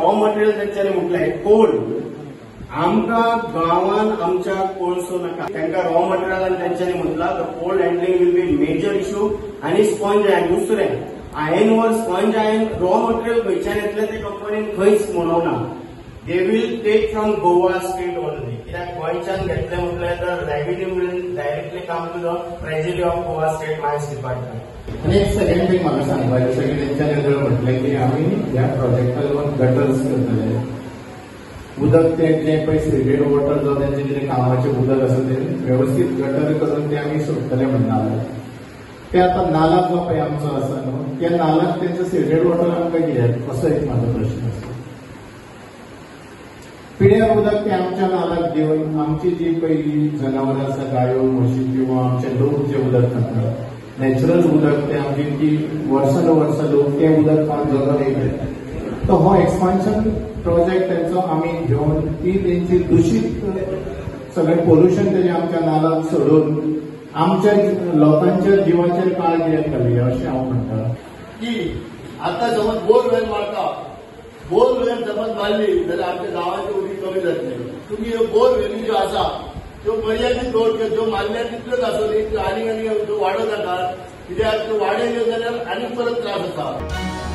Raw material त्यांच्यानी म्हटलंय Coal आमकां गांवान आमच्या कोळसो नाका तांकां रॉ मटेरियल त्यांच्यानी म्हटला the cold handling will be major issue आणि स्पॉन्ज आयन दुसरें आयन वर स्पॉन्ज आयन रॉ मटेरियल खंयच्यान येतले ते कंपनीन खंयच म्हणवना they will take from Goa state only कित्याक गोंयच्यान घेतले म्हटल्यार the revenue will directly come to the treasury of Goa state mines department. आणि एक सेकंड थिंग म्हाका सांगपाचें जशें की तेंच्यांनी म्हटलें की आमी ह्या प्रोजेक्टाक गटर्स करतले उदक ते जे पळय सिवेज वॉटर जो तेंचे कितें कामाचें उदक आसा ते व्यवस्थीत गटर करून ते आमी सोडटले म्हणना ते आतां नाला जो पळय आमचो आसा न्हू त्या नाल्याक तेंचो सिवेज वॉटर आमकां कित्याक असो एक म्हाजो प्रश्न आसा. पिड्यार उदक ते आमच्या नाल्याक दिवन आमची जी पळय जनावरां आसा गायो म्हशी किंवा आमचे लोक जे उदक खातात नॅचरल उदक ते आमची ती वर्सां लोक ते उदक पावन जगत येयले तो हो एक्सपान्शन प्रोजेक्ट त्यांचो आमी घेवन ती तेंची दूषित सगळें पोल्युशन तेजे आमच्या नाल्याक सोडून आमच्या लोकांच्या जिवाचेर काळ कित्याक घालुया अशें हांव म्हणटा की आता समज बोरवेल मारता बोरवेल समज मारली जाल्यार आमच्या गांवाची उडी कमी जातली. तुम्ही ह्यो बोरवेली ज्यो आसा त्यो मर्यादीत दवरच्यो ज्यो मारल्या तितल्योच आसुनी त्यो आनी ज्यो वाडत नाकात कित्याक त्यो वाडयल्यो जाल्यार आनी परत त्रास जाता.